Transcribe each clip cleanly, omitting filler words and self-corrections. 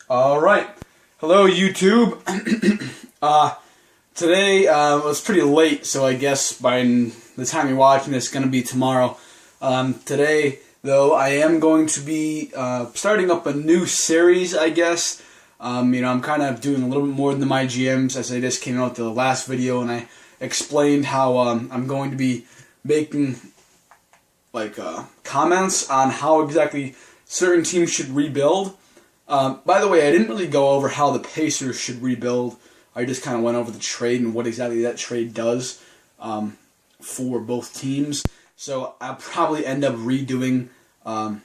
Alright. Hello, YouTube. Today it was pretty late, so I guess by the time you're watching this, it's going to be tomorrow. Today, though, I am going to be starting up a new series, I guess. I'm kind of doing a little bit more than my GMs, as I just came out with the last video, and I explained how I'm going to be making comments on how exactly certain teams should rebuild. By the way, I didn't really go over how the Pacers should rebuild. I just kind of went over the trade and what exactly that trade does for both teams. So I'll probably end up redoing. I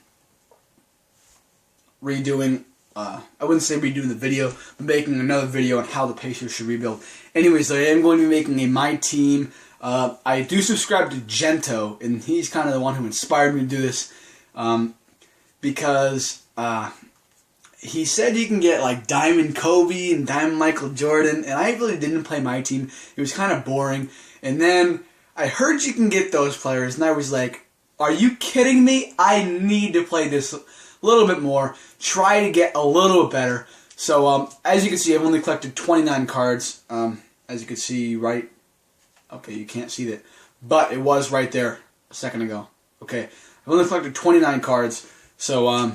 wouldn't say redoing the video, but making another video on how the Pacers should rebuild. Anyways, I am going to be making a My Team. I do subscribe to Gento, and he's kind of the one who inspired me to do this because he said you can get like Diamond Kobe and Diamond Michael Jordan, and I really didn't play My Team. It was kind of boring. And then I heard you can get those players, and I was like, are you kidding me? I need to play this a little bit more, try to get a little bit better. So as you can see, I've only collected 29 cards. As you can see, right? Okay, you can't see that, but it was right there a second ago. Okay, I've only collected 29 cards, so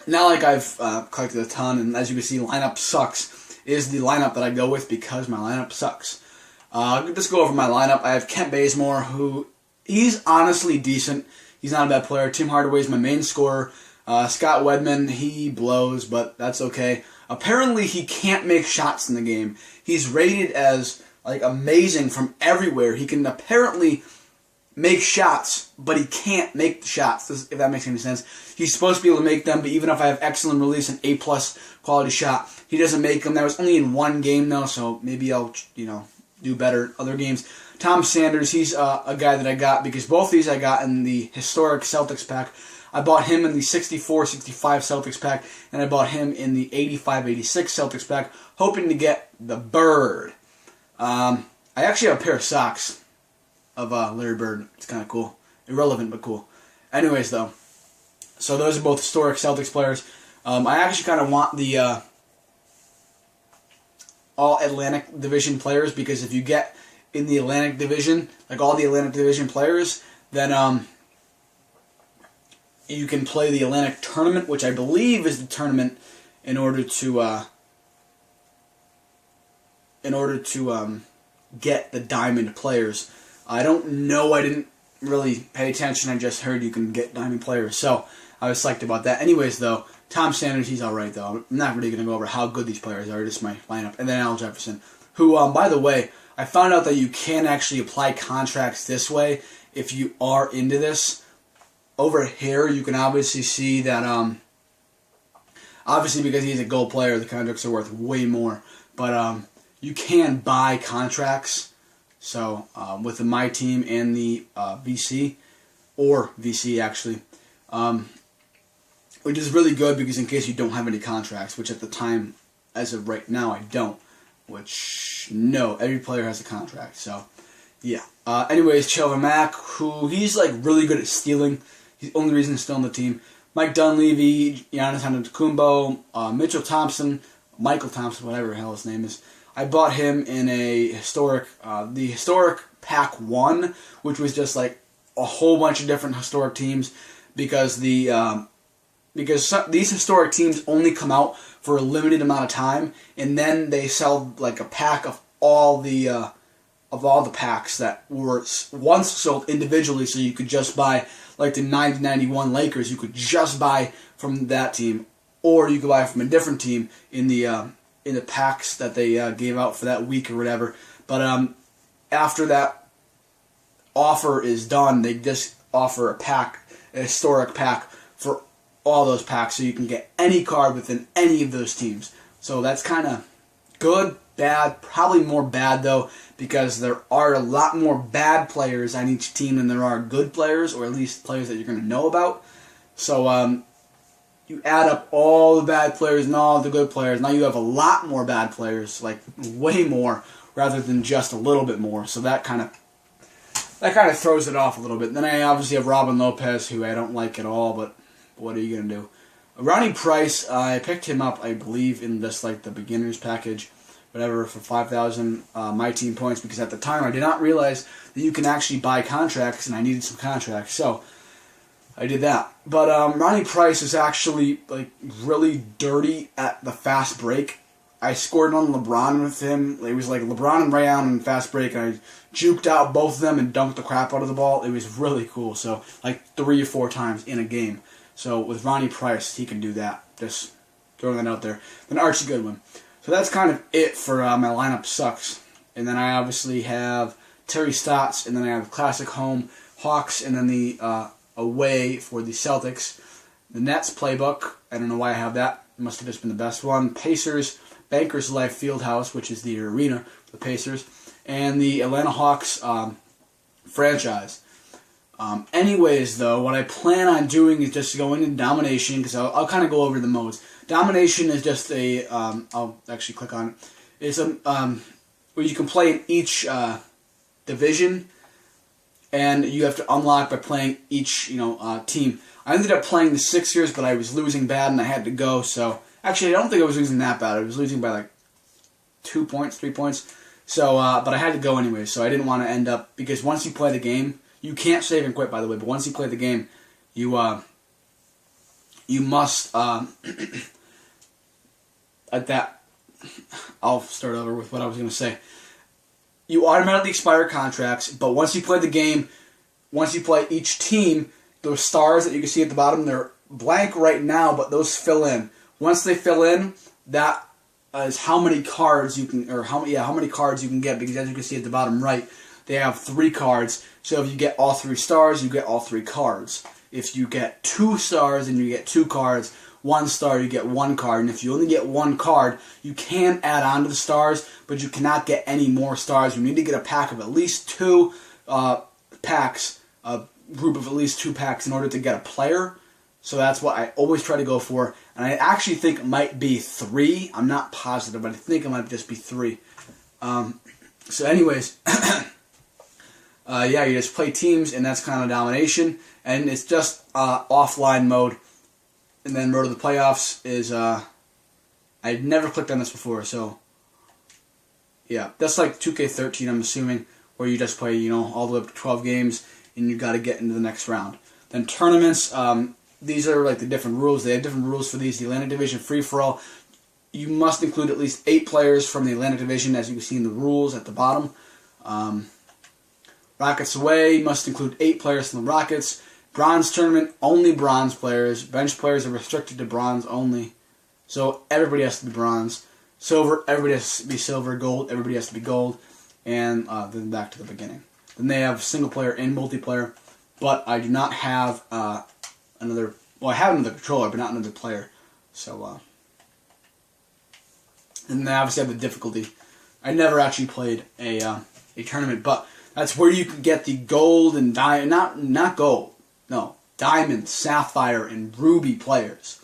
not like I've collected a ton, and as you can see, lineup sucks is the lineup that I go with because my lineup sucks. I'll just go over my lineup. I have Kent Bazemore, who he's honestly decent. He's not a bad player. Tim Hardaway is my main scorer. Scott Wedman, he blows, but that's okay. Apparently, he can't make shots in the game. He's rated as like amazing from everywhere. He can apparently make shots, but he can't make the shots, if that makes any sense. He's supposed to be able to make them, but even if I have excellent release and A+ quality shot, he doesn't make them. That was only in one game, though, so maybe I'll, do better in other games. Tom Sanders, he's a guy that I got because both these I got in the historic Celtics pack. I bought him in the 64-65 Celtics pack, and I bought him in the 85-86 Celtics pack, hoping to get the Bird. I actually have a pair of socks of Larry Bird. It's kind of cool. Irrelevant, but cool. Anyways, though, so those are both historic Celtics players. I actually kind of want the all-Atlantic Division players, because if you get in the Atlantic Division, like all the Atlantic Division players, then you can play the Atlantic Tournament, which I believe is the tournament in order to get the Diamond players. I don't know. I didn't really pay attention. I just heard you can get Diamond players, so I was psyched about that. Anyways, though, Tom Sanders, he's all right, though. I'm not really going to go over how good these players are. Just my lineup. And then Al Jefferson, who, by the way, I found out that you can actually apply contracts this way if you are into this. Over here, you can obviously see that, obviously because he's a gold player, the contracts are worth way more. But you can buy contracts. So with the My Team and the VC, or VC actually, which is really good because in case you don't have any contracts, which at the time, as of right now, I don't. Which, no, every player has a contract. So, yeah. Anyways, Chelva Mack, who he's like really good at stealing. He's the only reason he's still on the team. Mike Dunleavy, Giannis Antetokounmpo, Mitchell Thompson, Michael Thompson, whatever the hell his name is. I bought him in a historic, the historic Pack 1, which was just like a whole bunch of different historic teams, because these historic teams only come out for a limited amount of time, and then they sell like a pack of all the packs that were once sold individually, so you could just buy like the 1991 Lakers. You could just buy from that team, or you could buy from a different team in the packs that they gave out for that week or whatever. But after that offer is done, they just offer a historic pack for all those packs, so you can get any card within any of those teams. So that's kind of good, bad, probably more bad though, because there are a lot more bad players on each team than there are good players, or at least players that you're going to know about. So you add up all the bad players and all the good players. Now you have a lot more bad players, like way more, rather than just a little bit more. So that kind of throws it off a little bit. Then I obviously have Robin Lopez, who I don't like at all, but what are you going to do? Ronnie Price, I picked him up, I believe, in just like the beginner's package, whatever, for 5,000 my team points, because at the time I did not realize that you can actually buy contracts, and I needed some contracts, so I did that. But Ronnie Price is actually like really dirty at the fast break. I scored on LeBron with him. It was like LeBron and Rayon in fast break, and I juked out both of them and dunked the crap out of the ball. It was really cool. So like 3 or 4 times in a game. So with Ronnie Price, he can do that. Just throwing that out there. Then Archie Goodwin. So that's kind of it for my lineup sucks. And then I obviously have Terry Stotts, and then I have classic home Hawks, and then the away for the Celtics. The Nets playbook, I don't know why I have that. It must have just been the best one. Pacers, Bankers Life Fieldhouse, which is the arena for the Pacers. And the Atlanta Hawks franchise. Anyways, though, what I plan on doing is just going into Domination, because I'll kind of go over the modes. Domination is just a, I'll actually click on it. It's a, where you can play in each division, and you have to unlock by playing each, team. I ended up playing the Sixers, but I was losing bad, and I had to go, so... Actually, I don't think I was losing that bad. I was losing by like 2 points, 3 points. So, but I had to go anyway, so I didn't want to end up... Because once you play the game, you can't save and quit, by the way, but once you play the game, you must... at that... I'll start over with what I was going to say. You automatically expire contracts, but once you play the game, once you play each team, those stars that you can see at the bottom, they're blank right now, but those fill in. Once they fill in, that is how many cards you can, or how many cards you can get, because as you can see at the bottom right, they have 3 cards. So if you get all 3 stars, you get all 3 cards. If you get 2 stars, then you get 2 cards. 1 star, you get 1 card. And if you only get 1 card, you can add on to the stars, but you cannot get any more stars. You need to get a pack of at least 2 packs, a group of at least 2 packs in order to get a player. So that's what I always try to go for. And I actually think it might be 3. I'm not positive, but I think it might just be 3. So anyways, yeah, you just play teams, and that's kind of Domination. And it's just offline mode. And then Road to the Playoffs is, I'd never clicked on this before, so, yeah. That's like 2K13, I'm assuming, where you just play, all the way up to 12 games, and you got to get into the next round. Then tournaments, these are like the different rules. They have different rules for these. The Atlantic Division free-for-all, you must include at least 8 players from the Atlantic Division, as you can see in the rules at the bottom. Rockets away, you must include 8 players from the Rockets. Bronze tournament, only bronze players. Bench players are restricted to bronze only. So everybody has to be bronze. Silver, everybody has to be silver. Gold, everybody has to be gold. And then back to the beginning. Then they have single player and multiplayer. But I do not have another... Well, I have another controller, but not another player. So, and they obviously have the difficulty. I never actually played a tournament, but that's where you can get the gold and diamond... Not gold. No, diamond, sapphire, and ruby players.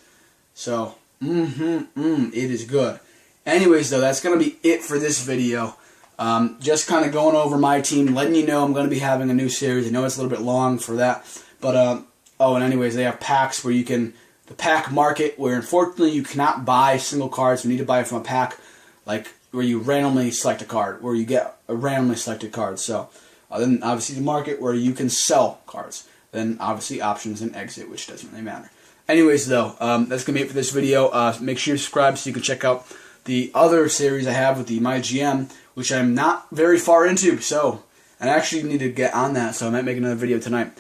So, it is good. Anyways, though, that's going to be it for this video. Just kind of going over my team, letting you know I'm going to be having a new series. I know it's a little bit long for that. But, and anyways, they have packs where you can, the pack market, where unfortunately you cannot buy single cards. You need to buy it from a pack, like where you randomly select a card, where you get a randomly selected card. So, then obviously the market where you can sell cards. Then obviously options and exit, which doesn't really matter. Anyways, though, that's going to be it for this video. Make sure you subscribe so you can check out the other series I have with the My GM, which I'm not very far into. So I actually need to get on that, so I might make another video tonight.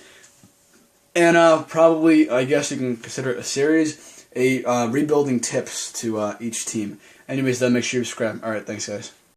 And probably, I guess you can consider it a series, rebuilding tips to each team. Anyways, though, make sure you subscribe. Alright, thanks, guys.